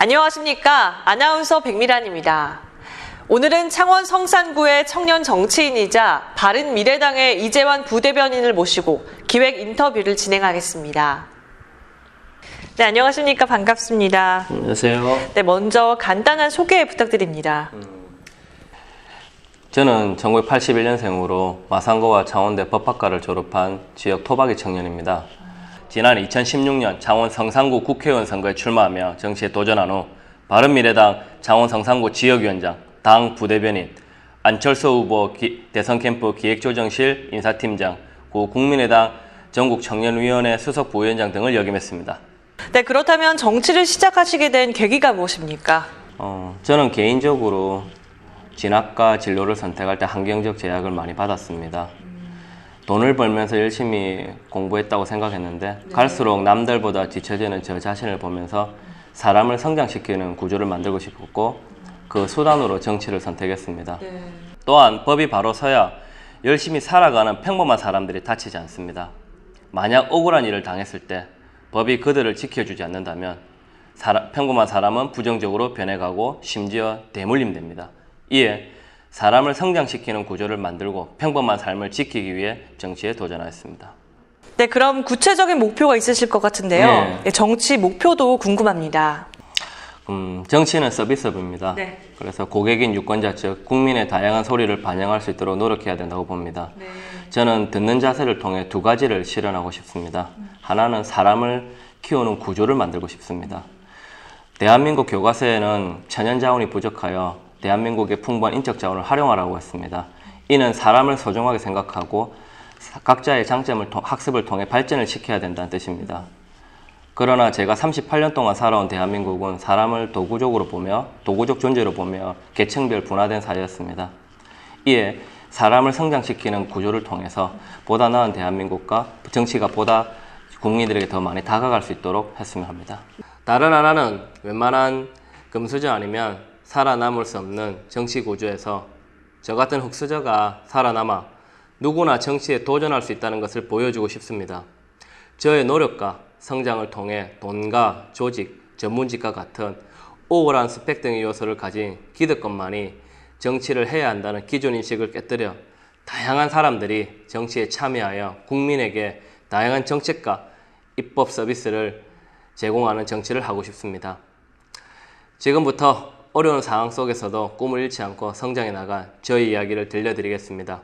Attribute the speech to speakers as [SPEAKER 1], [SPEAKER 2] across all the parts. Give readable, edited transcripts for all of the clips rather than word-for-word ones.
[SPEAKER 1] 안녕하십니까. 아나운서 백미란입니다. 오늘은 창원 성산구의 청년 정치인이자 바른미래당의 이재환 부대변인을 모시고 기획 인터뷰를 진행하겠습니다. 네, 안녕하십니까. 반갑습니다.
[SPEAKER 2] 안녕하세요.
[SPEAKER 1] 네, 먼저 간단한 소개 부탁드립니다.
[SPEAKER 2] 저는 1981년생으로 마산고와 창원대 법학과를 졸업한 지역 토박이 청년입니다. 지난 2016년 창원 성산구 국회의원 선거에 출마하며 정치에 도전한 후 바른미래당 창원 성산구 지역위원장, 당 부대변인, 안철수 후보 대선 캠프 기획조정실 인사팀장, 구 국민의당 전국청년위원회 수석 부위원장 등을 역임했습니다.
[SPEAKER 1] 네, 그렇다면 정치를 시작하시게 된 계기가 무엇입니까?
[SPEAKER 2] 저는 개인적으로 진학과 진로를 선택할 때 환경적 제약을 많이 받았습니다. 돈을 벌면서 열심히 공부했다고 생각했는데 갈수록 남들보다 뒤처지는 저 자신을 보면서 사람을 성장시키는 구조를 만들고 싶었고 그 수단으로 정치를 선택했습니다. 또한 법이 바로 서야 열심히 살아가는 평범한 사람들이 다치지 않습니다. 만약 억울한 일을 당했을 때 법이 그들을 지켜주지 않는다면 평범한 사람은 부정적으로 변해가고 심지어 대물림됩니다. 이에 사람을 성장시키는 구조를 만들고 평범한 삶을 지키기 위해 정치에 도전하였습니다.
[SPEAKER 1] 네, 그럼 구체적인 목표가 있으실 것 같은데요. 네, 정치 목표도 궁금합니다.
[SPEAKER 2] 정치는 서비스업입니다.
[SPEAKER 1] 네.
[SPEAKER 2] 그래서 고객인 유권자 즉 국민의 다양한 소리를 반영할 수 있도록 노력해야 된다고 봅니다.
[SPEAKER 1] 네.
[SPEAKER 2] 저는 듣는 자세를 통해 두 가지를 실현하고 싶습니다. 하나는 사람을 키우는 구조를 만들고 싶습니다. 대한민국 교과서에는 천연자원이 부족하여 대한민국의 풍부한 인적 자원을 활용하라고 했습니다. 이는 사람을 소중하게 생각하고 각자의 장점을 학습을 통해 발전을 시켜야 된다는 뜻입니다. 그러나 제가 38년 동안 살아온 대한민국은 사람을 도구적으로 보며 도구적 존재로 보며 계층별 분화된 사회였습니다. 이에 사람을 성장시키는 구조를 통해서 보다 나은 대한민국과 정치가 보다 국민들에게 더 많이 다가갈 수 있도록 했으면 합니다. 다른 하나는 웬만한 금수저 아니면 살아남을 수 없는 정치 구조에서 저 같은 흑수저가 살아남아 누구나 정치에 도전할 수 있다는 것을 보여주고 싶습니다. 저의 노력과 성장을 통해 돈과 조직, 전문직과 같은 우월한 스펙 등의 요소를 가진 기득권만이 정치를 해야 한다는 기존인식을 깨뜨려 다양한 사람들이 정치에 참여하여 국민에게 다양한 정책과 입법 서비스를 제공하는 정치를 하고 싶습니다. 지금부터 어려운 상황 속에서도 꿈을 잃지 않고 성장해 나간 저의 이야기를 들려드리겠습니다.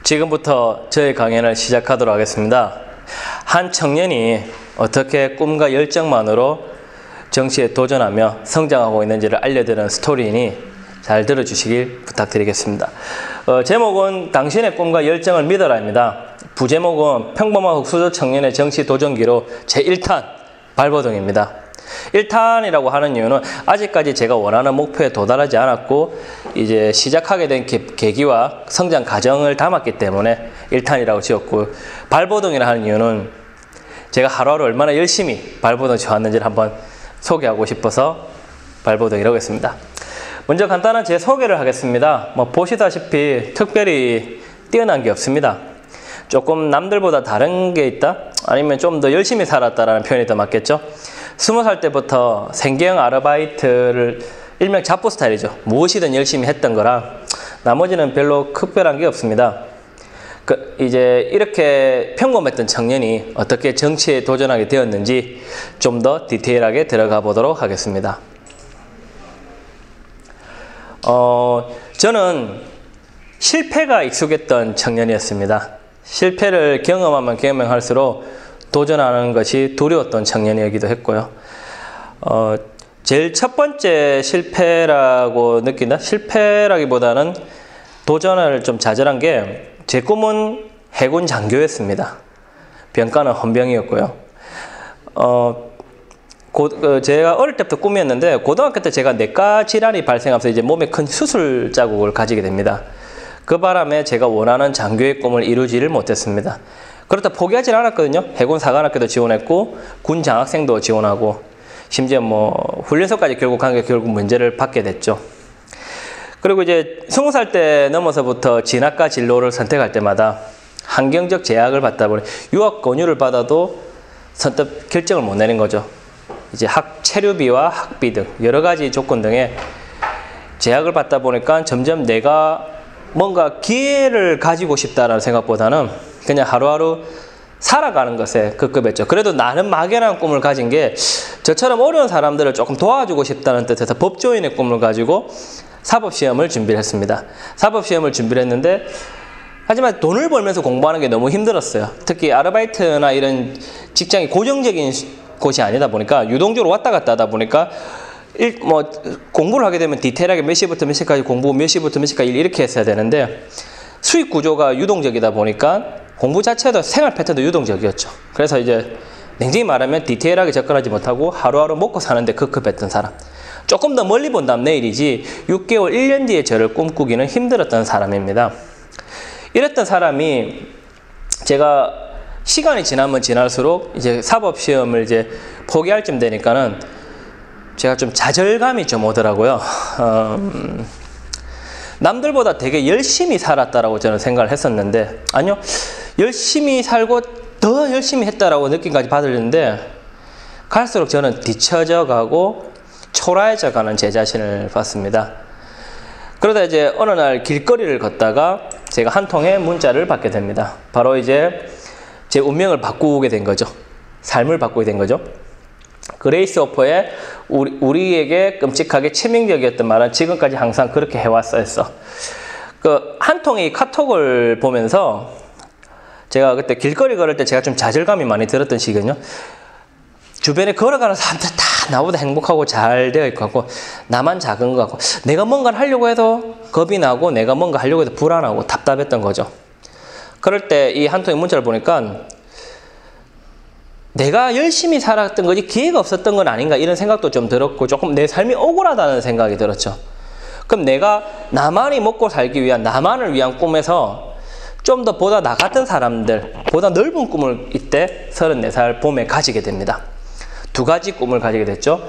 [SPEAKER 2] 지금부터 저의 강연을 시작하도록 하겠습니다. 한 청년이 어떻게 꿈과 열정만으로 정치에 도전하며 성장하고 있는지를 알려드리는 스토리이니 잘 들어주시길 부탁드리겠습니다. 제목은 당신의 꿈과 열정을 믿어라입니다. 부제목은 평범한 흑수저 청년의 정치 도전기로 제1탄 발버둥입니다. 1탄이라고 하는 이유는 아직까지 제가 원하는 목표에 도달하지 않았고 이제 시작하게 된 계기와 성장 과정을 담았기 때문에 1탄이라고 지었고 발버둥이라 하는 이유는 제가 하루하루 얼마나 열심히 발버둥 쳐왔는지를 한번 소개하고 싶어서 발버둥이라고 했습니다. 먼저 간단한 제 소개를 하겠습니다. 보시다시피 특별히 뛰어난 게 없습니다. 조금 남들보다 다른 게 있다? 아니면 좀 더 열심히 살았다라는 표현이 더 맞겠죠? 20살 때부터 생계형 아르바이트를 일명 잡부 스타일이죠. 무엇이든 열심히 했던 거라 나머지는 별로 특별한 게 없습니다. 이제 이렇게 평범했던 청년이 어떻게 정치에 도전하게 되었는지 좀 더 디테일하게 들어가 보도록 하겠습니다. 저는 실패가 익숙했던 청년이었습니다. 실패를 경험하면 경험할수록 도전하는 것이 두려웠던 청년이기도 했고요. 제일 첫 번째 실패라고 느낀다? 실패라기보다는 도전을 좀 좌절한 게 제 꿈은 해군 장교였습니다. 병가는 헌병이었고요. 제가 어릴 때부터 꿈이었는데 고등학교 때 제가 내과 질환이 발생하면서 이제 몸에 큰 수술 자국을 가지게 됩니다. 그 바람에 제가 원하는 장교의 꿈을 이루지를 못했습니다. 그렇다 포기하진 않았거든요. 해군 사관학교도 지원했고 군 장학생도 지원하고 심지어 훈련소까지 결국 간 게 결국 문제를 받게 됐죠. 그리고 이제 20살 때 넘어서부터 진학과 진로를 선택할 때마다 환경적 제약을 받다 보니 유학 권유를 받아도 선뜻 결정을 못 내는 거죠.
[SPEAKER 3] 이제 체류비와 학비 등 여러 가지 조건 등에 제약을 받다 보니까 점점 내가 뭔가 기회를 가지고 싶다라는 생각보다는 그냥 하루하루 살아가는 것에 급급했죠. 그래도 나는 막연한 꿈을 가진 게 저처럼 어려운 사람들을 조금 도와주고 싶다는 뜻에서 법조인의 꿈을 가지고 사법시험을 준비를 했습니다. 사법시험을 준비를 했는데 하지만 돈을 벌면서 공부하는 게 너무 힘들었어요. 특히 아르바이트나 이런 직장이 고정적인 곳이 아니다 보니까 유동적으로 왔다 갔다 하다 보니까 공부를 하게 되면 디테일하게 몇 시부터 몇 시까지 공부, 몇 시부터 몇 시까지 일 이렇게 했어야 되는데 수익 구조가 유동적이다 보니까 공부 자체도 생활 패턴도 유동적이었죠. 그래서 이제 냉정히 말하면 디테일하게 접근하지 못하고 하루하루 먹고 사는데 급급했던 사람. 조금 더 멀리 본다면 내일이지 6개월, 1년 뒤에 저를 꿈꾸기는 힘들었던 사람입니다. 이랬던 사람이 제가 시간이 지나면 지날수록 이제 사법시험을 이제 포기할 쯤 되니까는 제가 좀 좌절감이 좀 오더라고요. 남들보다 되게 열심히 살았다라고 저는 생각을 했었는데 아니요. 열심히 살고 더 열심히 했다라고 느낌까지 받았는데 갈수록 저는 뒤처져 가고 초라해져 가는 제 자신을 봤습니다. 그러다 이제 어느 날 길거리를 걷다가 제가 한 통의 문자를 받게 됩니다. 바로 이제 제 운명을 바꾸게 된 거죠. 삶을 바꾸게 된 거죠. 그레이스 호퍼의 우리에게 끔찍하게 치명적이었던 말은 지금까지 항상 그렇게 해왔어. 그 한 통의 카톡을 보면서 제가 그때 길거리 걸을 때 제가 좀 좌절감이 많이 들었던 시기거든요. 주변에 걸어가는 사람들 다 나보다 행복하고 잘 되어 있고 같고 나만 작은 것 같고 내가 뭔가를 하려고 해도 겁이 나고 내가 뭔가 하려고 해도 불안하고 답답했던 거죠. 그럴 때 이 한 통의 문자를 보니까 내가 열심히 살았던 거지 기회가 없었던 건 아닌가 이런 생각도 좀 들었고 조금 내 삶이 억울하다는 생각이 들었죠. 그럼 내가 나만이 먹고 살기 위한 나만을 위한 꿈에서 좀 더 보다 나 같은 사람들 보다 넓은 꿈을 이때 34살 봄에 가지게 됩니다. 두 가지 꿈을 가지게 됐죠.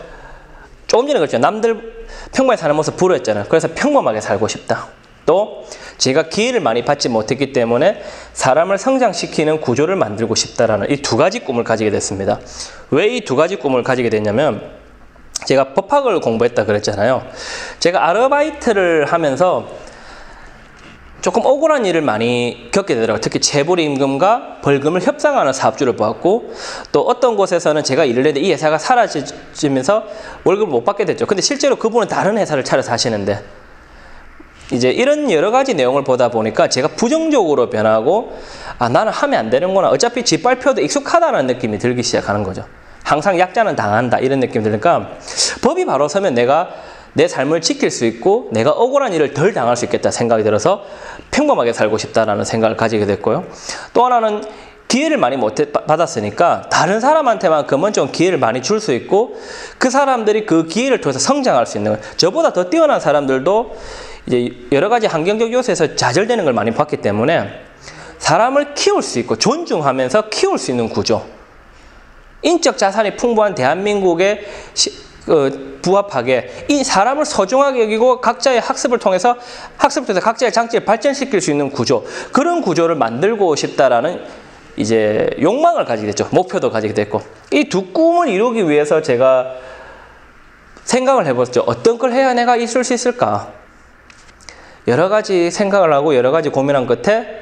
[SPEAKER 3] 조금 전에 그랬죠. 남들 평범하게 사는 모습 부러웠잖아요. 그래서 평범하게 살고 싶다. 또 제가 기회를 많이 받지 못했기 때문에 사람을 성장시키는 구조를 만들고 싶다라는 이 두 가지 꿈을 가지게 됐습니다. 왜 이 두 가지 꿈을 가지게 됐냐면 제가 법학을 공부했다 그랬잖아요. 제가 아르바이트를 하면서 조금 억울한 일을 많이 겪게 되더라고요. 특히 체불 임금과 벌금을 협상하는 사업주를 보았고 또 어떤 곳에서는 제가 일을 했는데 이 회사가 사라지면서 월급을 못 받게 됐죠. 근데 실제로 그분은 다른 회사를 차려서 하시는데 이제 이런 여러 가지 내용을 보다 보니까 제가 부정적으로 변하고 나는 하면 안 되는구나. 어차피 짓밟혀도 익숙하다는 느낌이 들기 시작하는 거죠. 항상 약자는 당한다 이런 느낌이 들으니까 법이 바로 서면 내가 내 삶을 지킬 수 있고 내가 억울한 일을 덜 당할 수 있겠다 생각이 들어서 평범하게 살고 싶다라는 생각을 가지게 됐고요. 또 하나는 기회를 많이 못 받았으니까 다른 사람한테만큼은 좀 기회를 많이 줄 수 있고 그 사람들이 그 기회를 통해서 성장할 수 있는 거예요. 저보다 더 뛰어난 사람들도 이제 여러 가지 환경적 요소에서 좌절되는 걸 많이 봤기 때문에 사람을 키울 수 있고 존중하면서 키울 수 있는 구조, 인적 자산이 풍부한 대한민국의 부합하게 이 사람을 소중하게 여기고 각자의 학습을 통해서 각자의 장치를 발전시킬 수 있는 구조, 그런 구조를 만들고 싶다라는 이제 욕망을 가지게 됐죠. 목표도 가지게 됐고 이 두 꿈을 이루기 위해서 제가 생각을 해봤죠. 어떤 걸 해야 내가 이룰 수 있을까? 여러 가지 생각을 하고 여러 가지 고민한 끝에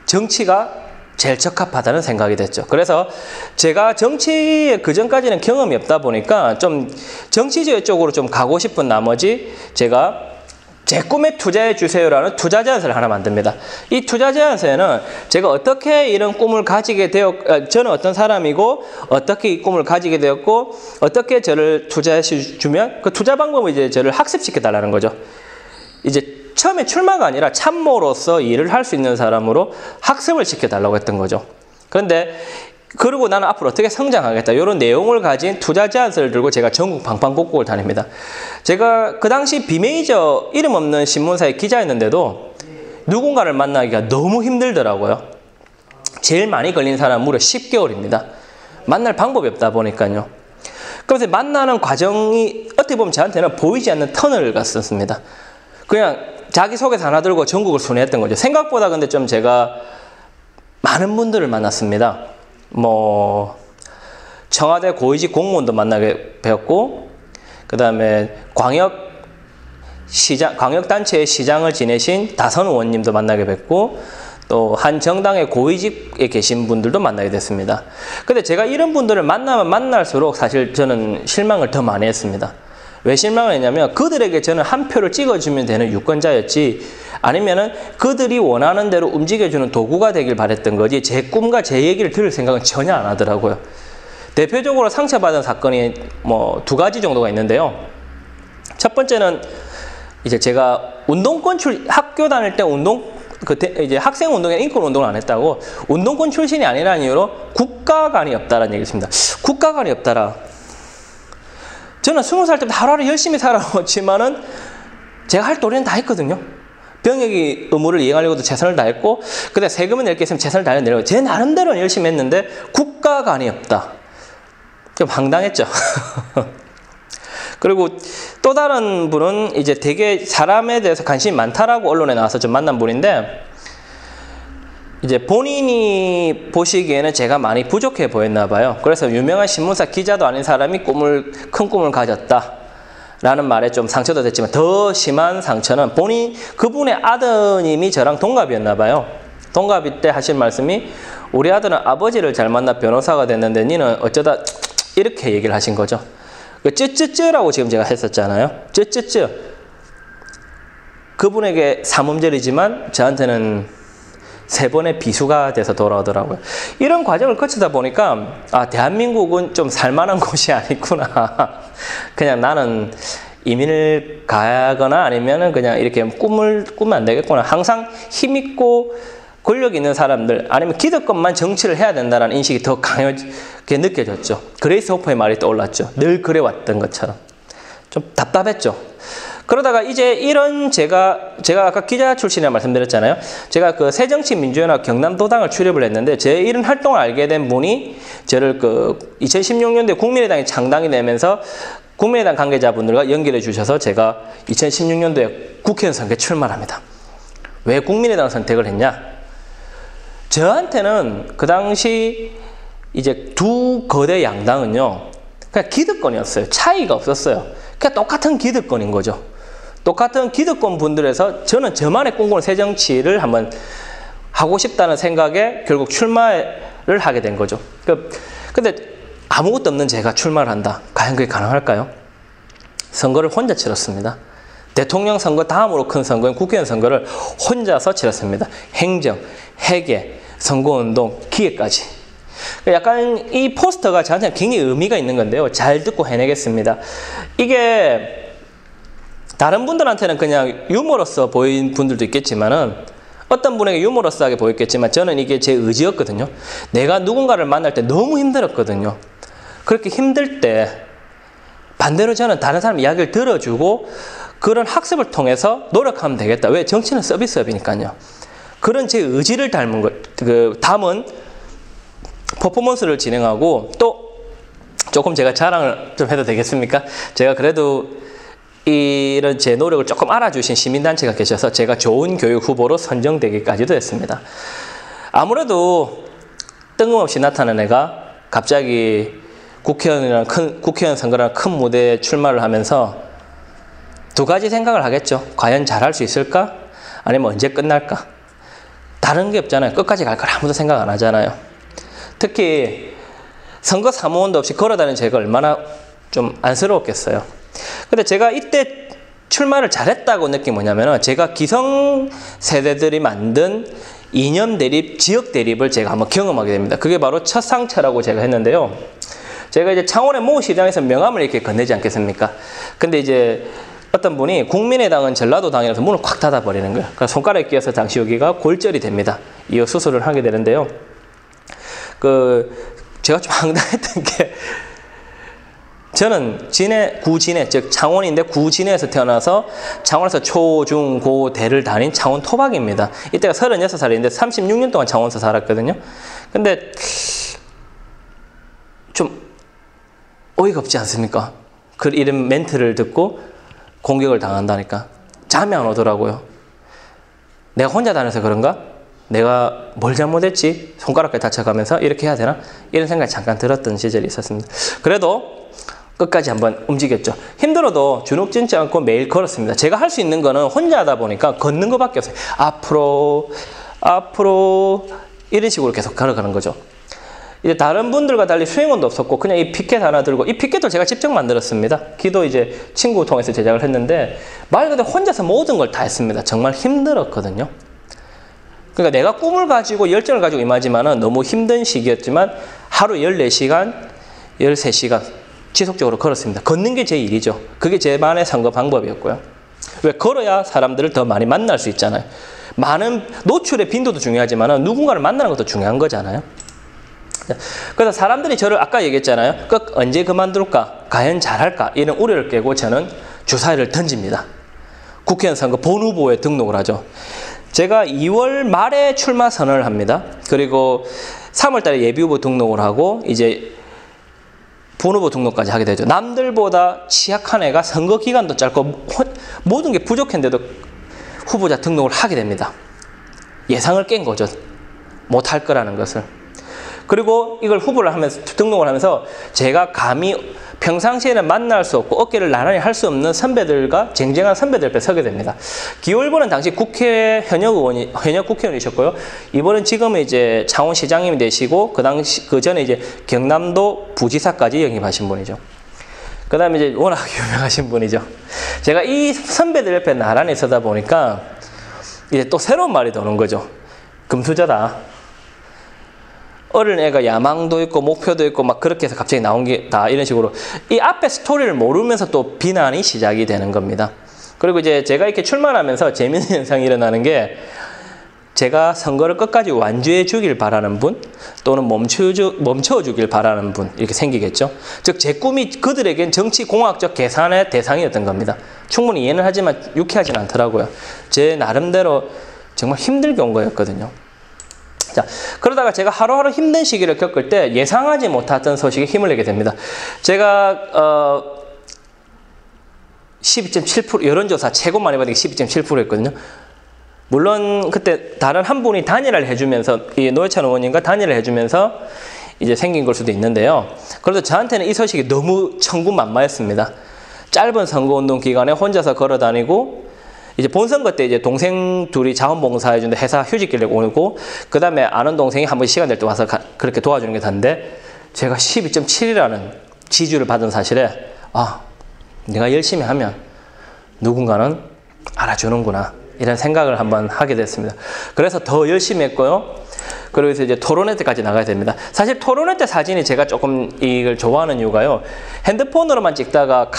[SPEAKER 3] 정치가 제일 적합하다는 생각이 됐죠. 그래서 제가 정치에 그전까지는 경험이 없다 보니까 좀 정치 쪽으로 좀 가고 싶은 나머지 제가 제 꿈에 투자해 주세요라는 투자 제안서를 하나 만듭니다. 이 투자 제안서에는 제가 어떻게 이런 꿈을 가지게 저는 어떤 사람이고 어떻게 이 꿈을 가지게 되었고 어떻게 저를 투자해 주면 그 투자 방법을 이제 저를 학습시켜 달라는 거죠. 이제 처음에 출마가 아니라 참모로서 일을 할 수 있는 사람으로 학습을 시켜달라고 했던 거죠. 그런데 그리고 나는 앞으로 어떻게 성장하겠다 이런 내용을 가진 투자 제안서를 들고 제가 전국 방방곡곡을 다닙니다. 제가 그 당시 비메이저 이름 없는 신문사의 기자였는데도 누군가를 만나기가 너무 힘들더라고요. 제일 많이 걸린 사람은 무려 10개월입니다. 만날 방법이 없다 보니까요. 그래서 만나는 과정이 어떻게 보면 저한테는 보이지 않는 터널을 갔었습니다. 그냥 자기소개서 하나 들고 전국을 순회했던 거죠. 생각보다 근데 좀 제가 많은 분들을 만났습니다. 청와대 고위직 공무원도 만나게 되었고, 그 다음에 광역단체의 시장을 지내신 다선 의원님도 만나게 뵙고, 또 한 정당의 고위직에 계신 분들도 만나게 됐습니다. 근데 제가 이런 분들을 만나면 만날수록 사실 저는 실망을 더 많이 했습니다. 왜 실망을 했냐면 그들에게 저는 한 표를 찍어주면 되는 유권자였지, 아니면은 그들이 원하는 대로 움직여주는 도구가 되길 바랬던 거지 제 꿈과 제 얘기를 들을 생각은 전혀 안 하더라고요. 대표적으로 상처받은 사건이 뭐 2가지 정도가 있는데요. 첫 번째는 이제 제가 운동권 학교 다닐 때 이제 학생 운동에 인권 운동을 안 했다고 운동권 출신이 아니라는 이유로 국가관이 없다라는 얘기를 했습니다. 국가관이 없다라. 저는 20살 때부터 하루하루 열심히 살아왔지만은 제가 할 도리는 다 했거든요. 병역이 의무를 이행하려고도 최선을 다했고, 근데 세금을 낼 게 있으면 최선을 다해내려고 제 나름대로는 열심히 했는데 국가관이 없다. 좀 황당했죠. 그리고 또 다른 분은 이제 되게 사람에 대해서 관심이 많다라고 언론에 나와서 좀 만난 분인데, 이제 본인이 보시기에는 제가 많이 부족해 보였나 봐요. 그래서 유명한 신문사 기자도 아닌 사람이 큰 꿈을 가졌다 라는 말에 좀 상처도 됐지만, 더 심한 상처는 그분의 아드님이 저랑 동갑이었나 봐요. 동갑일 때 하신 말씀이, 우리 아들은 아버지를 잘 만나 변호사가 됐는데 니는 어쩌다 이렇게 얘기를 하신 거죠. 쯔쯔쯔라고 지금 제가 했었잖아요. 쯔쯔쯔. 그분에게 삼음절이지만 저한테는 3번의 비수가 돼서 돌아오더라고요. 이런 과정을 거치다 보니까 대한민국은 좀 살만한 곳이 아니구나. 그냥 나는 이민을 가거나 아니면은 그냥 이렇게 꾸면 안 되겠구나. 항상 힘있고 권력 있는 사람들, 아니면 기득권만 정치를 해야 된다는 인식이 더 강하게 느껴졌죠. 그레이스 호퍼의 말이 떠올랐죠. 늘 그래왔던 것처럼. 좀 답답했죠. 그러다가 이제 이런 제가 아까 기자 출신이라 말씀드렸잖아요. 제가 그 새정치민주연합 경남도당을 출입을 했는데, 제 이런 활동을 알게 된 분이 저를 2016년도에 국민의당이 창당이 되면서 국민의당 관계자분들과 연결해 주셔서 제가 2016년도에 국회의원 선거에 출마합니다. 왜 국민의당을 선택을 했냐? 저한테는 그 당시 이제 두 거대 양당은요, 그냥 기득권이었어요. 차이가 없었어요. 그냥 똑같은 기득권인 거죠. 똑같은 기득권 분들에서 저는 저만의 꿈꾸는 새정치를 한번 하고 싶다는 생각에 결국 출마를 하게 된 거죠. 근데 아무것도 없는 제가 출마를 한다. 과연 그게 가능할까요? 선거를 혼자 치렀습니다. 대통령 선거 다음으로 큰 선거인 국회의원 선거를 혼자서 치렀습니다. 행정, 회계, 선거운동, 기획까지. 약간 이 포스터가 저한테는 굉장히 의미가 있는 건데요. 잘 듣고 해내겠습니다. 이게 다른 분들한테는 그냥 유머러스 보인 분들도 있겠지만은, 어떤 분에게 유머러스하게 보였겠지만 저는 이게 제 의지였거든요. 내가 누군가를 만날 때 너무 힘들었거든요. 그렇게 힘들 때 반대로 저는 다른 사람 이야기를 들어주고 그런 학습을 통해서 노력하면 되겠다. 왜? 정치는 서비스업이니까요. 그런 제 의지를 담은 퍼포먼스를 진행하고, 또 조금 제가 자랑을 좀 해도 되겠습니까? 제가 그래도 이런 제 노력을 조금 알아주신 시민단체가 계셔서 제가 좋은 교육 후보로 선정되기까지도 했습니다. 아무래도 뜬금없이 나타난 애가 갑자기 국회의원 선거라는 큰 무대에 출마를 하면서 2가지 생각을 하겠죠. 과연 잘할 수 있을까? 아니면 언제 끝날까? 다른 게 없잖아요. 끝까지 갈 걸 아무도 생각 안 하잖아요. 특히 선거 사무원도 없이 걸어다니는 제가 얼마나 좀 안쓰러웠겠어요. 근데 제가 이때 출마를 잘했다고 느낀 게 뭐냐면은, 제가 기성 세대들이 만든 이념 대립, 지역 대립을 제가 한번 경험하게 됩니다. 그게 바로 첫 상처라고 제가 했는데요. 제가 이제 창원의 모 시장에서 명함을 이렇게 건네지 않겠습니까? 근데 이제 어떤 분이 국민의당은 전라도당이라서 문을 콱 닫아버리는 거예요. 그래서 손가락에 끼어서 당시 여기가 골절이 됩니다. 이어 수술을 하게 되는데요. 제가 좀 황당했던 게, 저는 구진해, 즉 창원인데 구진해에서 태어나서 창원에서 초, 중, 고, 대를 다닌 창원 토박입니다. 이때가 36살인데 36년 동안 창원에서 살았거든요. 근데 좀 어이가 없지 않습니까? 이런 멘트를 듣고 공격을 당한다니까. 잠이 안 오더라고요. 내가 혼자 다녀서 그런가? 내가 뭘 잘못했지? 손가락까지 다쳐가면서 이렇게 해야 되나? 이런 생각이 잠깐 들었던 시절이 있었습니다. 그래도 끝까지 한번 움직였죠. 힘들어도 주눅 들지 않고 매일 걸었습니다. 제가 할 수 있는 거는 혼자 하다 보니까 걷는 것밖에 없어요. 앞으로 이런 식으로 계속 걸어가는 거죠. 이제 다른 분들과 달리 수행원도 없었고 그냥 이 피켓 하나 들고, 이 피켓도 제가 직접 만들었습니다. 기도 이제 친구 통해서 제작을 했는데 말 그대로 혼자서 모든 걸 다 했습니다. 정말 힘들었거든요. 그러니까 내가 꿈을 가지고 열정을 가지고 임하지만은 너무 힘든 시기였지만 하루 14시간, 13시간 지속적으로 걸었습니다. 걷는 게 제 일이죠. 그게 제만의 선거 방법이었고요. 왜? 걸어야 사람들을 더 많이 만날 수 있잖아요. 많은 노출의 빈도도 중요하지만 누군가를 만나는 것도 중요한 거잖아요. 그래서 사람들이 저를 아까 얘기했잖아요. 언제 그만둘까? 과연 잘할까? 이런 우려를 깨고 저는 주사위를 던집니다. 국회의원 선거 본 후보에 등록을 하죠. 제가 2월 말에 출마 선언을 합니다. 그리고 3월 달에 예비 후보 등록을 하고 이제 본 후보 등록까지 하게 되죠. 남들보다 취약한 애가 선거 기간도 짧고 모든 게 부족했는데도 후보자 등록을 하게 됩니다. 예상을 깬 거죠. 못할 거라는 것을. 그리고 이걸 후보를 하면서, 등록을 하면서 제가 감히 평상시에는 만날 수 없고 어깨를 나란히 할 수 없는 선배들과 쟁쟁한 선배들 옆에 서게 됩니다. 기호1번은 당시 국회 현역 국회의원이셨고요. 이번은 지금은 이제 창원시장님이 되시고 그 전에 이제 경남도 부지사까지 영입하신 분이죠. 그 다음에 이제 워낙 유명하신 분이죠. 제가 이 선배들 옆에 나란히 서다 보니까 이제 또 새로운 말이 도는 거죠. 금수저다. 어린 애가 야망도 있고 목표도 있고 막 그렇게 해서 갑자기 나온 게 다 이런 식으로 이 앞에 스토리를 모르면서 또 비난이 시작이 되는 겁니다. 그리고 이제 제가 이렇게 출마하면서 재미있는 현상이 일어나는 게, 제가 선거를 끝까지 완주해 주길 바라는 분 또는 멈춰 주길 바라는 분 이렇게 생기겠죠. 즉 제 꿈이 그들에겐 정치 공학적 계산의 대상이었던 겁니다. 충분히 이해는 하지만 유쾌하진 않더라고요. 제 나름대로 정말 힘들게 온 거였거든요. 자, 그러다가 제가 하루하루 힘든 시기를 겪을 때 예상하지 못했던 소식에 힘을 내게 됩니다. 제가 12.7% 여론조사 최고 많이 받은 게 12.7%였거든요. 물론 그때 다른 한 분이 단일화를 해주면서, 이 노회찬 의원님과 단일화를 해주면서 이제 생긴 걸 수도 있는데요. 그래도 저한테는 이 소식이 너무 천군만마했습니다. 짧은 선거운동 기간에 혼자서 걸어다니고, 이제 본선거 때 이제 동생 둘이 자원봉사해주는데 회사 휴직기를 오고, 그 다음에 아는 동생이 한 번 시간 될 때 와서 그렇게 도와주는 게 다인데, 제가 12.7이라는 지지를 받은 사실에, 내가 열심히 하면 누군가는 알아주는구나, 이런 생각을 한번 하게 됐습니다. 그래서 더 열심히 했고요. 그래서 이제 토론회 때까지 나가야 됩니다. 사실 토론회 때 사진이 제가 조금 이걸 좋아하는 이유가요. 핸드폰으로만 찍다가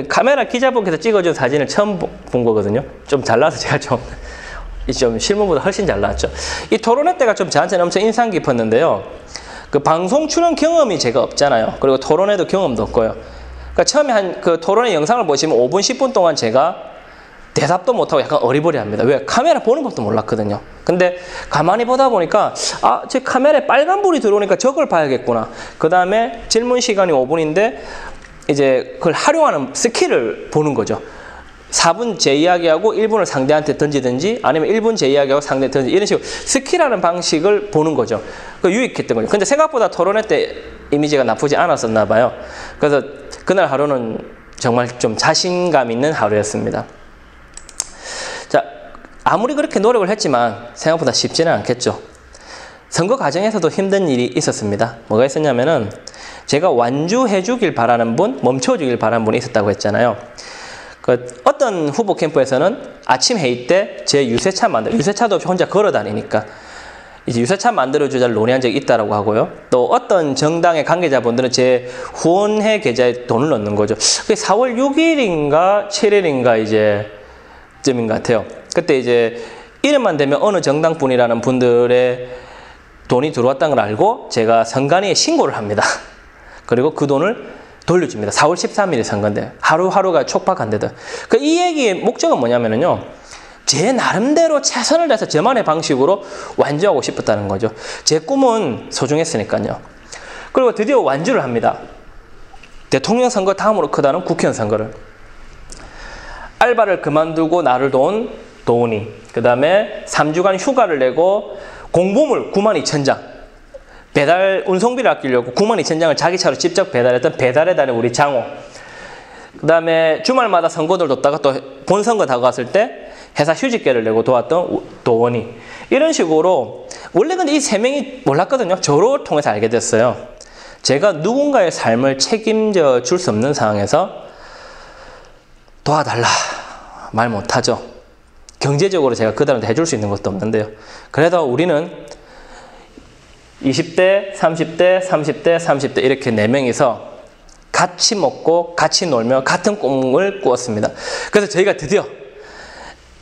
[SPEAKER 3] 카메라 기자분께서 찍어준 사진을 처음 본 거거든요. 좀 잘나서 제가 좀 실물보다 훨씬 잘 나왔죠. 이 토론회 때가 좀 저한테는 엄청 인상 깊었는데요. 그 방송 출연 경험이 제가 없잖아요. 그리고 토론회도 경험도 없고요. 그러니까 처음에 그 토론회 영상을 보시면 5분, 10분 동안 제가 대답도 못하고 약간 어리버리합니다. 왜? 카메라 보는 것도 몰랐거든요. 근데 가만히 보다 보니까 제 카메라에 빨간불이 들어오니까 저걸 봐야겠구나. 그 다음에 질문 시간이 5분인데 이제 그걸 활용하는 스킬을 보는 거죠. 4분 제 이야기하고 1분을 상대한테 던지든지 아니면 1분 제 이야기하고 상대한테 던지든지 이런 식으로 스킬하는 방식을 보는 거죠. 그 유익했던 거죠. 근데 생각보다 토론회 때 이미지가 나쁘지 않았었나 봐요. 그래서 그날 하루는 정말 좀 자신감 있는 하루였습니다. 자, 아무리 그렇게 노력을 했지만 생각보다 쉽지는 않겠죠. 선거 과정에서도 힘든 일이 있었습니다. 뭐가 있었냐면은 제가 완주해 주길 바라는 분, 멈춰 주길 바라는 분이 있었다고 했잖아요. 어떤 후보 캠프에서는 아침 회의 때 제 유세차도 없이 혼자 걸어 다니니까 이제 유세차 만들어주자를 논의한 적이 있다라고 하고요. 또 어떤 정당의 관계자분들은 제 후원회 계좌에 돈을 넣는 거죠. 그게 4월 6일인가 7일인가 이제 쯤인 것 같아요. 그때 이제 이름만 되면 어느 정당분이라는 분들의 돈이 들어왔다는 걸 알고 제가 선관위에 신고를 합니다. 그리고 그 돈을 돌려줍니다. 4월 13일이 선거인데 하루하루가 촉박한데도. 이 얘기의 목적은 뭐냐면요. 제 나름대로 최선을 다해서 저만의 방식으로 완주하고 싶었다는 거죠. 제 꿈은 소중했으니까요. 그리고 드디어 완주를 합니다. 대통령 선거 다음으로 크다는 국회의원 선거를. 알바를 그만두고 나를 도운 도훈이, 그 다음에 3주간 휴가를 내고 공보물 92,000장. 배달 운송비를 아끼려고 92,000장을 자기 차로 직접 배달했던 배달의 달인 우리 장호. 그 다음에 주말마다 선거들 뒀다가 또 본선거 다가왔을 때 회사 휴직계를 내고 도왔던 도원이. 이런 식으로 원래 근데 이 세 명이 몰랐거든요. 저를 통해서 알게 됐어요. 제가 누군가의 삶을 책임져 줄 수 없는 상황에서 도와달라 말 못하죠. 경제적으로 제가 그들한테 해줄 수 있는 것도 없는데요. 그래도 우리는 20대, 30대, 30대, 30대 이렇게 4명이서 같이 먹고 같이 놀며 같은 꿈을 꾸었습니다. 그래서 저희가 드디어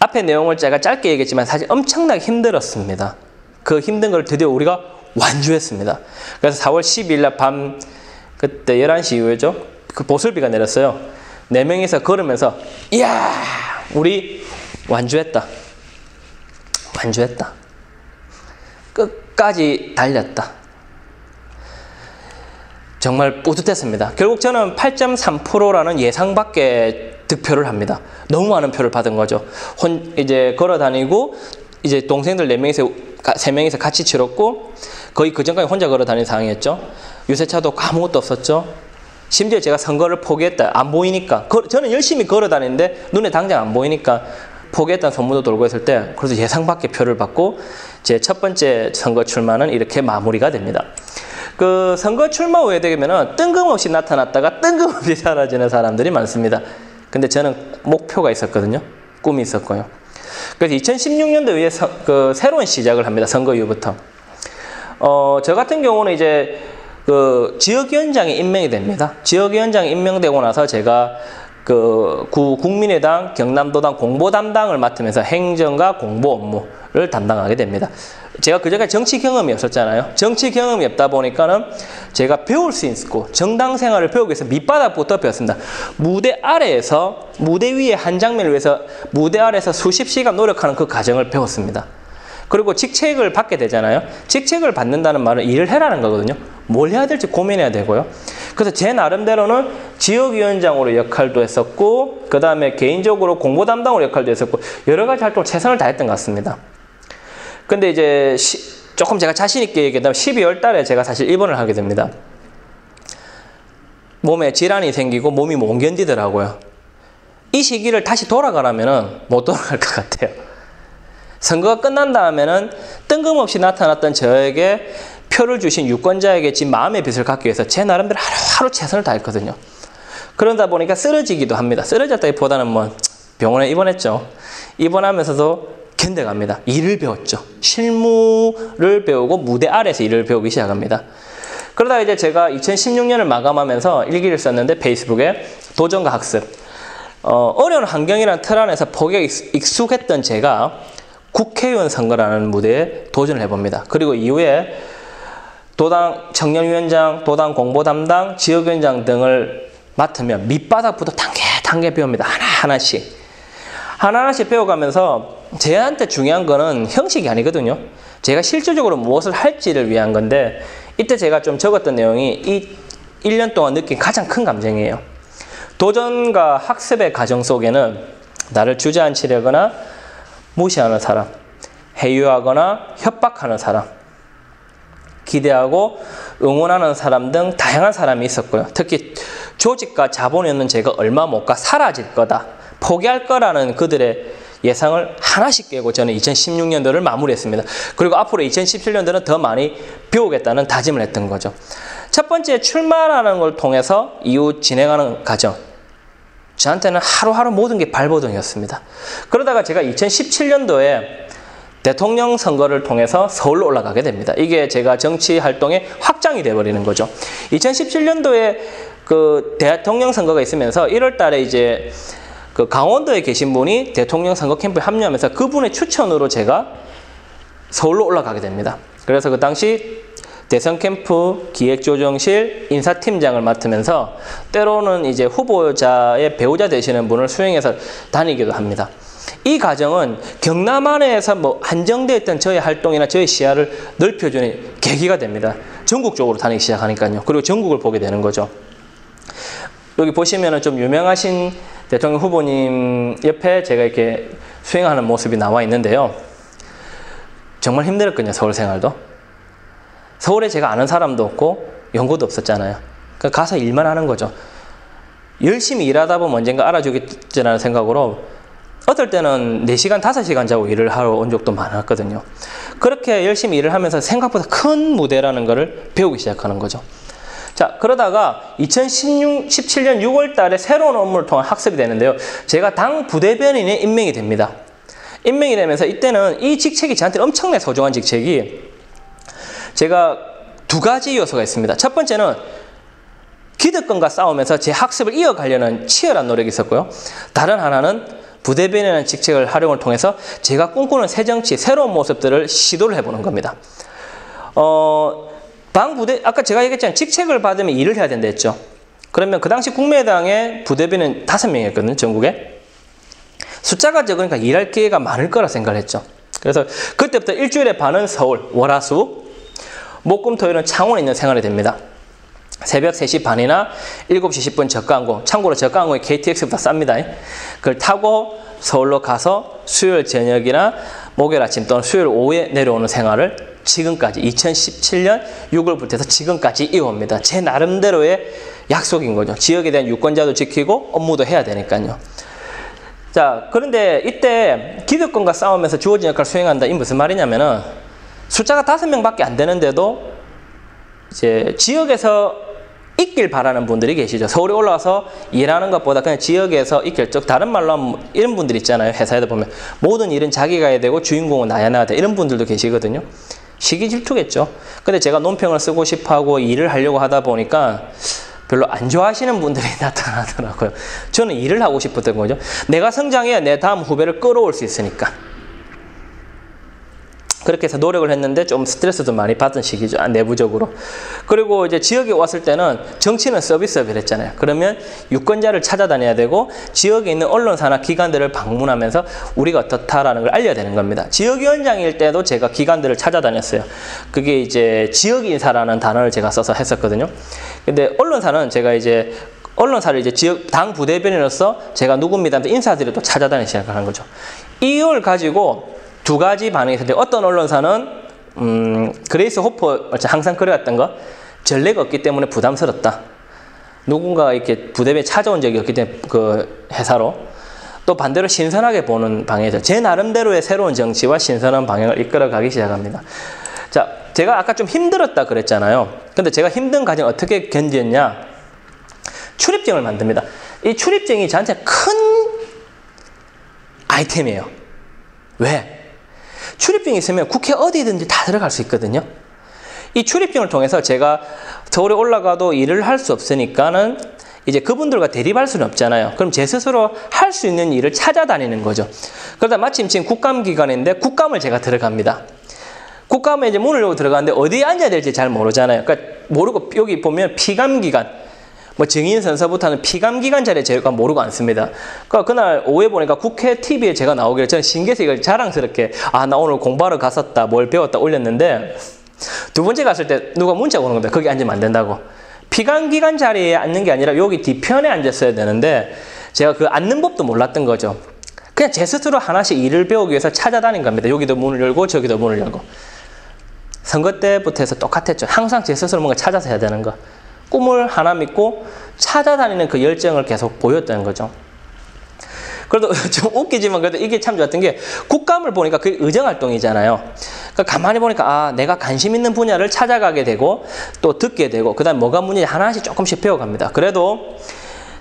[SPEAKER 3] 앞에 내용을 제가 짧게 얘기했지만 사실 엄청나게 힘들었습니다. 그 힘든 걸 드디어 우리가 완주했습니다. 그래서 4월 12일 날 밤 그때 11시 이후에죠. 그 보슬비가 내렸어요. 4명이서 걸으면서 이야 우리 완주했다. 완주했다. 끝까지 달렸다. 정말 뿌듯했습니다. 결국 저는 8.3%라는 예상 밖의 득표를 합니다. 너무 많은 표를 받은 거죠. 이제 걸어 다니고 이제 동생들 3명이서 같이 치렀고 거의 그 전까지 혼자 걸어 다니는 상황이었죠. 유세차도 아무것도 없었죠. 심지어 제가 선거를 포기했다. 안 보이니까. 저는 열심히 걸어 다니는데 눈에 당장 안 보이니까 포기했다는 소문도 돌고 있을 때 그래서 예상 밖의 표를 받고 제 첫 번째 선거 출마는 이렇게 마무리가 됩니다. 그 선거 출마 후에 되면은 뜬금없이 나타났다가 뜬금없이 사라지는 사람들이 많습니다. 근데 저는 목표가 있었거든요. 꿈이 있었고요. 그래서 2016년도 이후에 그 새로운 시작을 합니다. 선거 이후부터. 저 같은 경우는 이제 그 지역위원장이 임명이 됩니다. 지역위원장이 임명되고 나서 제가 그 국민의당 경남도당 공보 담당을 맡으면서 행정과 공보 업무를 담당하게 됩니다. 제가 그전까지 정치 경험이 없었잖아요. 정치 경험이 없다 보니까는 제가 배울 수 있고 정당 생활을 배우기 위해서 밑바닥부터 배웠습니다. 무대 아래에서 무대 위에 한 장면을 위해서 무대 아래에서 수십 시간 노력하는 그 과정을 배웠습니다. 그리고 직책을 받게 되잖아요. 직책을 받는다는 말은 일을 해라는 거거든요. 뭘 해야 될지 고민해야 되고요. 그래서 제 나름대로는 지역위원장으로 역할도 했었고 그 다음에 개인적으로 공보 담당으로 역할도 했었고 여러 가지 활동을 최선을 다했던 것 같습니다. 근데 이제 조금 제가 자신 있게 얘기하면 12월 달에 제가 사실 입원을 하게 됩니다. 몸에 질환이 생기고 몸이 못 견디더라고요. 이 시기를 다시 돌아가라면 못 돌아갈 것 같아요. 선거가 끝난 다음에는 뜬금없이 나타났던 저에게 표를 주신 유권자에게 지금 마음의 빚을 갚기 위해서 제 나름대로 하루하루 최선을 다했거든요. 그러다 보니까 쓰러지기도 합니다. 쓰러졌다기보다는 뭐 병원에 입원했죠. 입원하면서도 견뎌갑니다. 일을 배웠죠. 실무를 배우고 무대 아래에서 일을 배우기 시작합니다. 그러다가 이제 제가 2016년을 마감하면서 일기를 썼는데 페이스북에 도전과 학습. 어려운 환경이라는 틀 안에서 폭에 익숙했던 제가 국회의원 선거라는 무대에 도전을 해봅니다. 그리고 이후에 도당 청년위원장, 도당 공보 담당, 지역위원장 등을 맡으며 밑바닥부터 단계 배웁니다. 하나하나씩. 하나하나씩 배워가면서 저한테 중요한 거는 형식이 아니거든요. 제가 실질적으로 무엇을 할지를 위한 건데 이때 제가 좀 적었던 내용이 이 1년 동안 느낀 가장 큰 감정이에요. 도전과 학습의 과정 속에는 나를 주저앉히려거나 무시하는 사람, 회유하거나 협박하는 사람, 기대하고 응원하는 사람 등 다양한 사람이 있었고요. 특히 조직과 자본이 없는 제가 얼마 못 가 사라질 거다, 포기할 거라는 그들의 예상을 하나씩 깨고 저는 2016년도를 마무리했습니다. 그리고 앞으로 2017년도는 더 많이 배우겠다는 다짐을 했던 거죠. 첫 번째 출마라는 걸 통해서 이후 진행하는 과정. 저한테는 하루하루 모든 게 발버둥이었습니다. 그러다가 제가 2017년도에 대통령 선거를 통해서 서울로 올라가게 됩니다. 이게 제가 정치 활동의 확장이 돼버리는 거죠. 2017년도에 그 대통령 선거가 있으면서 1월 달에 이제 그 강원도에 계신 분이 대통령 선거 캠프에 합류하면서 그분의 추천으로 제가 서울로 올라가게 됩니다. 그래서 그 당시 대선 캠프 기획조정실 인사팀장을 맡으면서 때로는 이제 후보자의 배우자 되시는 분을 수행해서 다니기도 합니다. 이 과정은 경남 안에서 뭐 한정되어 있던 저의 활동이나 저의 시야를 넓혀주는 계기가 됩니다. 전국적으로 다니기 시작하니까요. 그리고 전국을 보게 되는 거죠. 여기 보시면은 좀 유명하신 대통령 후보님 옆에 제가 이렇게 수행하는 모습이 나와 있는데요. 정말 힘들었거든요. 서울 생활도. 서울에 제가 아는 사람도 없고 연고도 없었잖아요. 그러니까 가서 일만 하는 거죠. 열심히 일하다 보면 언젠가 알아주겠지라는 생각으로 어떨 때는 4시간, 5시간 자고 일을 하러 온 적도 많았거든요. 그렇게 열심히 일을 하면서 생각보다 큰 무대라는 것을 배우기 시작하는 거죠. 자, 그러다가 2017년 6월 달에 새로운 업무를 통한 학습이 되는데요. 제가 당 부대변인에 임명이 됩니다. 임명이 되면서 이때는 이 직책이 저한테 엄청나게 소중한 직책이 제가 2가지 요소가 있습니다. 첫 번째는 기득권과 싸우면서 제 학습을 이어가려는 치열한 노력이 있었고요. 다른 하나는 부대변인이라는 직책을 활용을 통해서 제가 꿈꾸는 새정치, 새로운 모습들을 시도를 해보는 겁니다. 아까 제가 얘기했잖아요. 직책을 받으면 일을 해야 된다 했죠. 그러면 그 당시 국민의당의 부대변인 5명이었거든요. 전국에. 숫자가 적으니까 일할 기회가 많을 거라 생각을 했죠. 그래서 그때부터 일주일에 반은 서울, 월화수, 목금토일은 창원에 있는 생활이 됩니다. 새벽 3시 반이나 7시 10분 저가항공, 참고로 저가항공이 KTX보다 쌉니다. 그걸 타고 서울로 가서 수요일 저녁이나 목요일 아침 또는 수요일 오후에 내려오는 생활을 지금까지 2017년 6월부터 해서 지금까지 이어옵니다. 제 나름대로의 약속인 거죠. 지역에 대한 유권자도 지키고 업무도 해야 되니까요. 자, 그런데 이때 기득권과 싸우면서 주어진 역할을 수행한다. 이 무슨 말이냐면은 숫자가 5명밖에 안 되는데도 이제 지역에서 있길 바라는 분들이 계시죠. 서울에 올라와서 일하는 것보다 그냥 지역에서 있길, 즉 다른 말로 하면 이런 분들 있잖아요. 회사에도 보면 모든 일은 자기가 해야 되고 주인공은 나야 돼. 이런 분들도 계시거든요. 시기 질투겠죠. 근데 제가 논평을 쓰고 싶어하고 일을 하려고 하다 보니까 별로 안 좋아하시는 분들이 나타나더라고요. 저는 일을 하고 싶었던 거죠. 내가 성장해야 내 다음 후배를 끌어올 수 있으니까. 그렇게 해서 노력을 했는데 좀 스트레스도 많이 받은 시기죠. 내부적으로. 그리고 이제 지역에 왔을 때는 정치는 서비스업을 했잖아요. 그러면 유권자를 찾아다녀야 되고 지역에 있는 언론사나 기관들을 방문하면서 우리가 어떻다라는 걸 알려야 되는 겁니다. 지역위원장일 때도 제가 기관들을 찾아다녔어요. 그게 이제 지역인사라는 단어를 제가 써서 했었거든요. 근데 언론사는 제가 이제 언론사를 이제 지역 당 부대변인으로서 제가 누굽니다 하면서 인사들을 또 찾아다니기 시작하는 거죠. 이걸 가지고 2가지 반응이 있었는데 어떤 언론사는 그레이스 호퍼 항상 그래왔던 거 전례가 없기 때문에 부담스럽다. 누군가가 이렇게 부대변에 찾아온 적이 없기 때문에 그 회사로 또 반대로 신선하게 보는 방향이죠. 제 나름대로의 새로운 정치와 신선한 방향을 이끌어가기 시작합니다. 자, 제가 아까 좀 힘들었다 그랬잖아요. 근데 제가 힘든 과정 어떻게 견뎠냐? 출입증을 만듭니다. 이 출입증이 저한테 큰 아이템이에요. 왜? 출입증이 있으면 국회 어디든지 다 들어갈 수 있거든요. 이 출입증을 통해서 제가 서울에 올라가도 일을 할 수 없으니까는 이제 그분들과 대립할 수는 없잖아요. 그럼 제 스스로 할 수 있는 일을 찾아다니는 거죠. 그러다 마침 지금 국감기간인데 국감을 제가 들어갑니다. 국감에 이제 문을 열고 들어가는데 어디에 앉아야 될지 잘 모르잖아요. 그러니까 모르고 여기 보면 피감기간, 뭐 증인 선서부터는 피감기관 자리에 제가 모르고 앉습니다. 그러니까 그날 오후에 보니까 국회 TV에 제가 나오길래 저는 신기해서 이걸 자랑스럽게 나 오늘 공부하러 갔었다, 뭘 배웠다 올렸는데 2번째 갔을 때 누가 문자가 오는 겁니다. 거기 앉으면 안 된다고. 피감기관 자리에 앉는 게 아니라 여기 뒤편에 앉았어야 되는데 제가 그 앉는 법도 몰랐던 거죠. 그냥 제 스스로 하나씩 일을 배우기 위해서 찾아다닌 겁니다. 여기도 문을 열고 저기도 문을 열고. 선거 때부터 해서 똑같았죠. 항상 제 스스로 뭔가 찾아서 해야 되는 거. 꿈을 하나 믿고 찾아다니는 그 열정을 계속 보였다는 거죠. 그래도 좀 웃기지만 그래도 이게 참 좋았던 게 국감을 보니까 그게 의정활동이잖아요. 그러니까 가만히 보니까 내가 관심 있는 분야를 찾아가게 되고 또 듣게 되고 그 다음에 뭐가 문제인지 하나씩 조금씩 배워갑니다. 그래도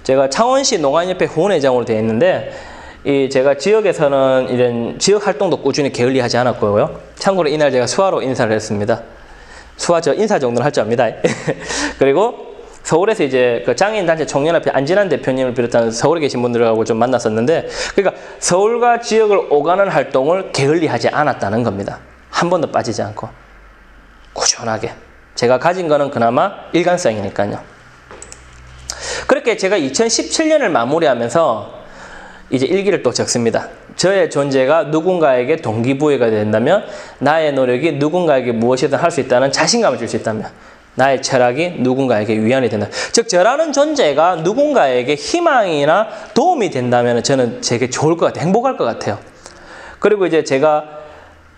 [SPEAKER 3] 제가 창원시 농안협회 후원회장으로 되어 있는데 제가 지역에서는 이런 지역 활동도 꾸준히 게을리하지 않았고요. 참고로 이날 제가 수화로 인사를 했습니다. 수화 저 인사 정도는 할 줄 압니다. 그리고 서울에서 이제 그 장애인단체 청년협회 안진환 대표님을 비롯한 서울에 계신 분들하고 좀 만났었는데, 그러니까 서울과 지역을 오가는 활동을 게을리하지 않았다는 겁니다. 한 번도 빠지지 않고 꾸준하게. 제가 가진 거는 그나마 일관성이니까요. 그렇게 제가 2017년을 마무리하면서 이제 일기를 또 적습니다. 저의 존재가 누군가에게 동기부여가 된다면, 나의 노력이 누군가에게 무엇이든 할 수 있다는 자신감을 줄 수 있다면, 나의 철학이 누군가에게 위안이 된다. 즉 저라는 존재가 누군가에게 희망이나 도움이 된다면 저는 제게 좋을 것 같아요. 행복할 것 같아요. 그리고 이제 제가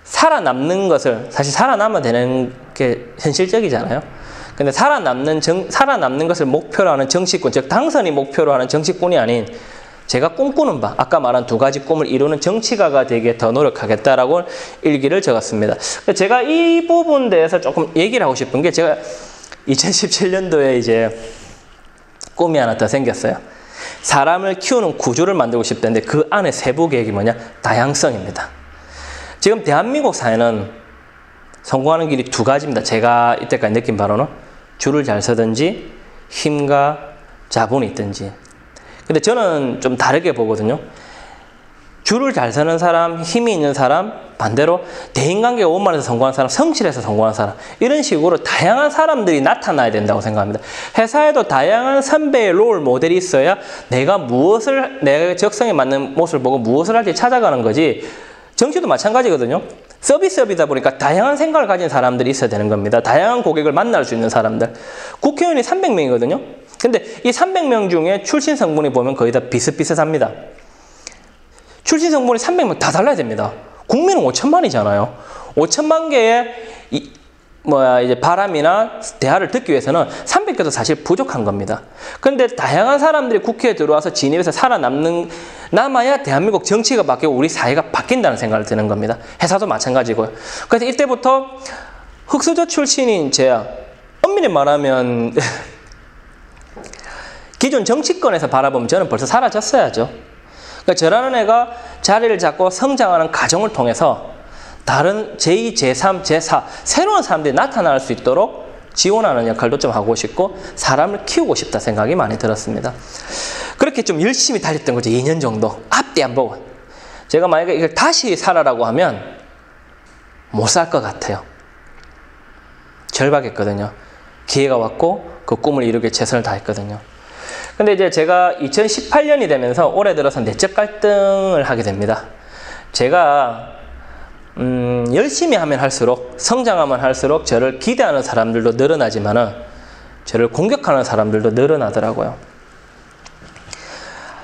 [SPEAKER 3] 살아남는 것을, 사실 살아남아야 되는 게 현실적이잖아요. 근데 살아남는 것을 목표로 하는 정치권, 즉 당선이 목표로 하는 정치권이 아닌 제가 꿈꾸는 바, 아까 말한 두 가지 꿈을 이루는 정치가가 되게 더 노력하겠다라고 일기를 적었습니다. 제가 이 부분에 대해서 조금 얘기를 하고 싶은 게, 제가 2017년도에 이제 꿈이 하나 더 생겼어요. 사람을 키우는 구조를 만들고 싶다는데 그 안에 세부 계획이 뭐냐? 다양성입니다. 지금 대한민국 사회는 성공하는 길이 두 가지입니다. 제가 이때까지 느낀 바로는 줄을 잘 서든지 힘과 자본이 있든지. 근데 저는 좀 다르게 보거든요. 줄을 잘 서는 사람, 힘이 있는 사람, 반대로 대인관계가 원만해서 성공하는 사람, 성실해서 성공하는 사람, 이런 식으로 다양한 사람들이 나타나야 된다고 생각합니다. 회사에도 다양한 선배의 롤 모델이 있어야 내가 내 적성에 맞는 모습을 보고 무엇을 할지 찾아가는 거지. 정치도 마찬가지거든요. 서비스업이다 보니까 다양한 생각을 가진 사람들이 있어야 되는 겁니다. 다양한 고객을 만날 수 있는 사람들. 국회의원이 300명이거든요. 근데 이 300명 중에 출신 성분이 보면 거의 다 비슷비슷합니다. 출신 성분이 300명 다 달라야 됩니다. 국민은 5천만이잖아요. 5천만 개의 이제 바람이나 대화를 듣기 위해서는 300개도 사실 부족한 겁니다. 그런데 다양한 사람들이 국회에 들어와서 진입해서 남아야 대한민국 정치가 바뀌고 우리 사회가 바뀐다는 생각을 드는 겁니다. 회사도 마찬가지고요. 그래서 이때부터 흑수저 출신인 제야, 엄밀히 말하면 기존 정치권에서 바라보면 저는 벌써 사라졌어야죠. 그러니까 저라는 애가 자리를 잡고 성장하는 과정을 통해서 다른 제2, 제3, 제4 새로운 사람들이 나타날 수 있도록 지원하는 역할도 좀 하고 싶고 사람을 키우고 싶다 생각이 많이 들었습니다. 그렇게 좀 열심히 달렸던 거죠. 2년 정도. 앞뒤 안 보고. 제가 만약에 이걸 다시 살아라고 하면 못 살 것 같아요. 절박했거든요. 기회가 왔고 그 꿈을 이루기 위해 최선을 다했거든요. 근데 이제 제가 2018년이 되면서 올해 들어서 내적 갈등을 하게 됩니다. 제가 열심히 하면 할수록, 성장하면 할수록 저를 기대하는 사람들도 늘어나지만은 저를 공격하는 사람들도 늘어나더라고요.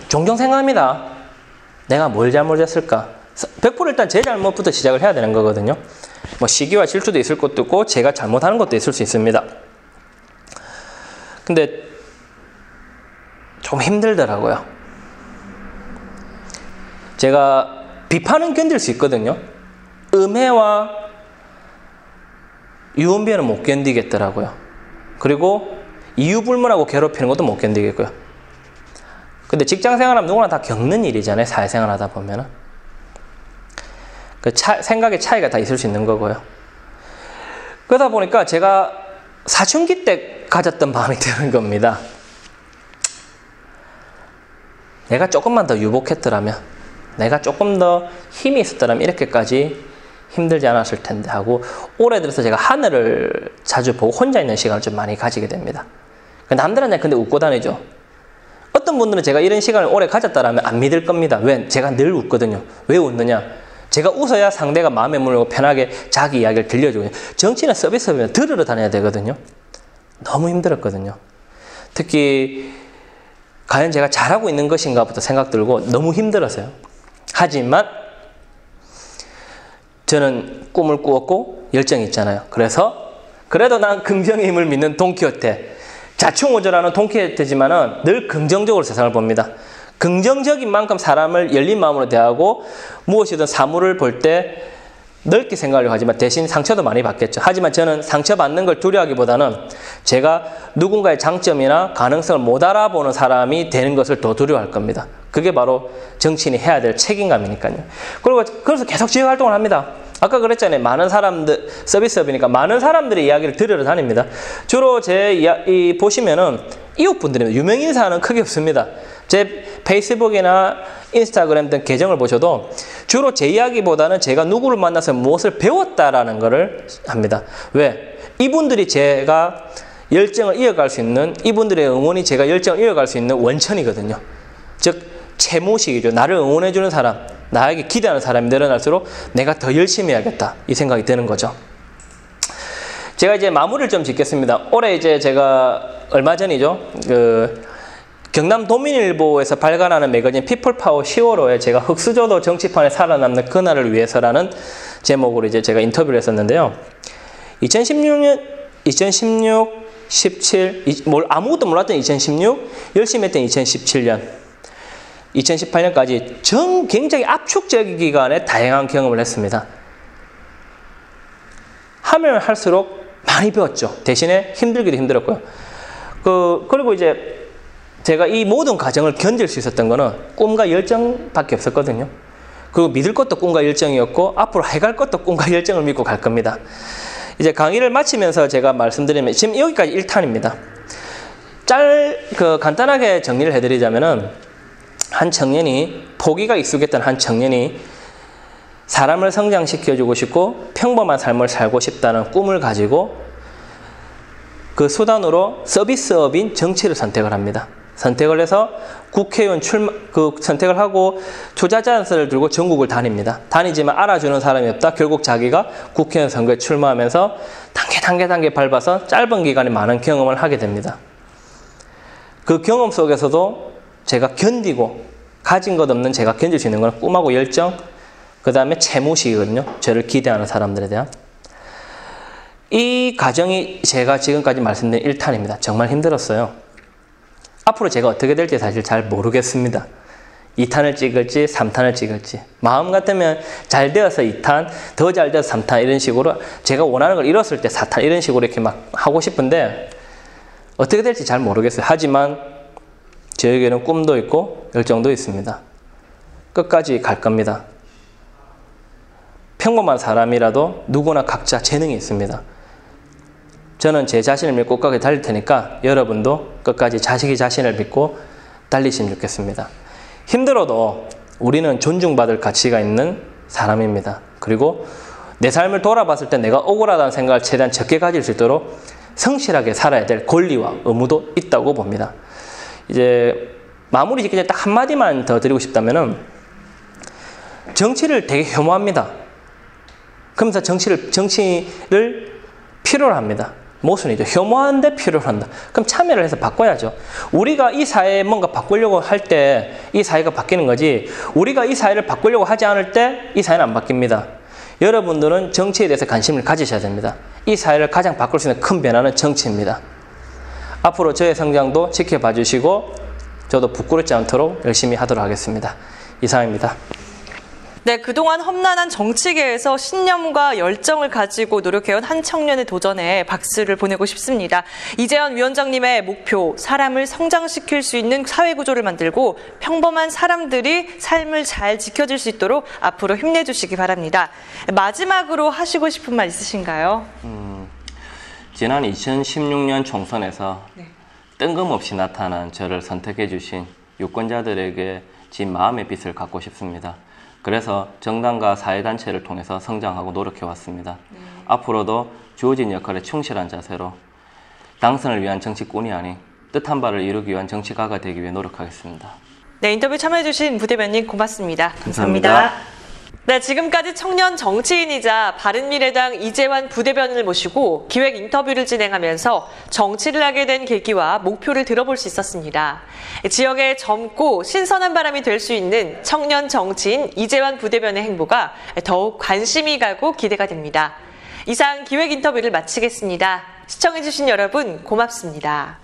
[SPEAKER 3] 종종 생각합니다. 내가 뭘 잘못했을까? 100% 일단 제 잘못부터 시작을 해야 되는 거거든요. 뭐 시기와 질투도 있을 것도 있고 제가 잘못하는 것도 있을 수 있습니다. 근데 좀 힘들더라고요. 제가 비판은 견딜 수 있거든요. 음해와 유언비어는 못 견디겠더라고요. 그리고 이유불문하고 괴롭히는 것도 못 견디겠고요. 근데 직장생활하면 누구나 다 겪는 일이잖아요. 사회생활 하다 보면은. 생각의 차이가 다 있을 수 있는 거고요. 그러다 보니까 제가 사춘기 때 가졌던 마음이 드는 겁니다. 내가 조금만 더 유복했더라면, 내가 조금 더 힘이 있었더라면 이렇게까지 힘들지 않았을 텐데 하고, 올해 들어서 제가 하늘을 자주 보고 혼자 있는 시간을 좀 많이 가지게 됩니다. 남들은 근데 웃고 다니죠. 어떤 분들은 제가 이런 시간을 오래 가졌다라면 안 믿을 겁니다. 왜? 제가 늘 웃거든요. 왜 웃느냐? 제가 웃어야 상대가 마음에 물고 편하게 자기 이야기를 들려주거든요. 정치는 서비스면 들으러 다녀야 되거든요. 너무 힘들었거든요. 특히 과연 제가 잘하고 있는 것인가부터 생각 들고 너무 힘들었어요. 하지만 저는 꿈을 꾸었고 열정이 있잖아요. 그래서 그래도 난 긍정의 힘을 믿는 돈키호테, 자충우절하는 돈키호테지만은 늘 긍정적으로 세상을 봅니다. 긍정적인 만큼 사람을 열린 마음으로 대하고 무엇이든 사물을 볼 때 넓게 생각하려고 하지만 대신 상처도 많이 받겠죠. 하지만 저는 상처받는 걸 두려워하기보다는 제가 누군가의 장점이나 가능성을 못 알아보는 사람이 되는 것을 더 두려워할 겁니다. 그게 바로 정치인이 해야 될 책임감이니까요. 그리고 그래서 계속 지역 활동을 합니다. 아까 그랬잖아요. 많은 사람들, 서비스업이니까 많은 사람들의 이야기를 들으러 다닙니다. 주로 보시면은 이웃분들입니다. 유명인사는 크게 없습니다. 제 페이스북이나 인스타그램 등 계정을 보셔도 주로 제 이야기보다는 제가 누구를 만나서 무엇을 배웠다라는 것을 합니다. 왜? 이분들이 제가 열정을 이어갈 수 있는, 이분들의 응원이 제가 열정을 이어갈 수 있는 원천이거든요. 즉 채무식이죠. 나를 응원해주는 사람, 나에게 기대하는 사람이 늘어날수록 내가 더 열심히 해야겠다, 이 생각이 드는 거죠. 제가 이제 마무리를 좀 짓겠습니다. 올해 이제 제가 얼마 전이죠. 경남 도민일보에서 발간하는 매거진 피플파워 10월호에 제가 흑수저도 정치판에 살아남는 그날을 위해서라는 제목으로 이제 제가 인터뷰를 했었는데요. 2016, 17, 아무것도 몰랐던 2016, 열심히 했던 2017년, 2018년까지 굉장히 압축적인 기간에 다양한 경험을 했습니다. 하면 할수록 많이 배웠죠. 대신에 힘들기도 힘들었고요. 그리고 이제 제가 이 모든 과정을 견딜 수 있었던 거는 꿈과 열정밖에 없었거든요. 그리고 믿을 것도 꿈과 열정이었고 앞으로 해갈 것도 꿈과 열정을 믿고 갈 겁니다. 이제 강의를 마치면서 제가 말씀드리면 지금 여기까지 1탄입니다. 간단하게 정리를 해드리자면은 한 청년이 포기가 익숙했던 한 청년이 사람을 성장시켜주고 싶고 평범한 삶을 살고 싶다는 꿈을 가지고 그 수단으로 서비스업인 정치를 선택을 합니다. 선택을 해서 국회의원 선택을 하고 투자자를 들고 전국을 다닙니다. 다니지만 알아주는 사람이 없다. 결국 자기가 국회의원 선거에 출마하면서 단계 밟아서 짧은 기간에 많은 경험을 하게 됩니다. 그 경험 속에서도 제가 견디고 가진 것 없는 제가 견딜 수 있는 건 꿈하고 열정, 그 다음에 채무식이거든요. 저를 기대하는 사람들에 대한. 이 과정이 제가 지금까지 말씀드린 1탄입니다. 정말 힘들었어요. 앞으로 제가 어떻게 될지 사실 잘 모르겠습니다. 2탄을 찍을지 3탄을 찍을지 마음 같으면 잘 되어서 2탄, 더 잘 되어서 3탄 이런 식으로 제가 원하는 걸 이뤘을 때 4탄 이런 식으로 이렇게 막 하고 싶은데 어떻게 될지 잘 모르겠어요. 하지만 저에게는 꿈도 있고 열정도 있습니다. 끝까지 갈 겁니다. 평범한 사람이라도 누구나 각자 재능이 있습니다. 저는 제 자신을 믿고 끝까지 달릴 테니까 여러분도 끝까지 자신을 믿고 달리시면 좋겠습니다. 힘들어도 우리는 존중받을 가치가 있는 사람입니다. 그리고 내 삶을 돌아봤을 때 내가 억울하다는 생각을 최대한 적게 가질 수 있도록 성실하게 살아야 될 권리와 의무도 있다고 봅니다. 이제 마무리 짓기 전에 딱 한마디만 더 드리고 싶다면은 정치를 되게 혐오합니다. 그러면서 정치를 필요로 합니다. 모순이죠. 혐오하는데 필요로 한다. 그럼 참여를 해서 바꿔야죠. 우리가 이 사회에 뭔가 바꾸려고 할 때 이 사회가 바뀌는 거지 우리가 이 사회를 바꾸려고 하지 않을 때 이 사회는 안 바뀝니다. 여러분들은 정치에 대해서 관심을 가지셔야 됩니다. 이 사회를 가장 바꿀 수 있는 큰 변화는 정치입니다. 앞으로 저의 성장도 지켜봐 주시고 저도 부끄럽지 않도록 열심히 하도록 하겠습니다. 이상입니다.
[SPEAKER 1] 네, 그동안 험난한 정치계에서 신념과 열정을 가지고 노력해온 한 청년의 도전에 박수를 보내고 싶습니다. 이재현 위원장님의 목표, 사람을 성장시킬 수 있는 사회구조를 만들고 평범한 사람들이 삶을 잘 지켜줄 수 있도록 앞으로 힘내주시기 바랍니다. 마지막으로 하시고 싶은 말 있으신가요?
[SPEAKER 2] 지난 2016년 총선에서 뜬금없이 나타난 저를 선택해 주신 유권자들에게 진 마음의 빚을 갚고 싶습니다. 그래서 정당과 사회단체를 통해서 성장하고 노력해왔습니다. 앞으로도 주어진 역할에 충실한 자세로 당선을 위한 정치꾼이 아닌 뜻한 바를 이루기 위한 정치가가 되기 위해 노력하겠습니다.
[SPEAKER 1] 네, 인터뷰 참여해주신 부대변인 고맙습니다.
[SPEAKER 2] 감사합니다.
[SPEAKER 1] 네, 지금까지 청년 정치인이자 바른미래당 이재환 부대변인을 모시고 기획 인터뷰를 진행하면서 정치를 하게 된 계기와 목표를 들어볼 수 있었습니다. 지역의 젊고 신선한 바람이 될 수 있는 청년 정치인 이재환 부대변인의 행보가 더욱 관심이 가고 기대가 됩니다. 이상 기획 인터뷰를 마치겠습니다. 시청해주신 여러분 고맙습니다.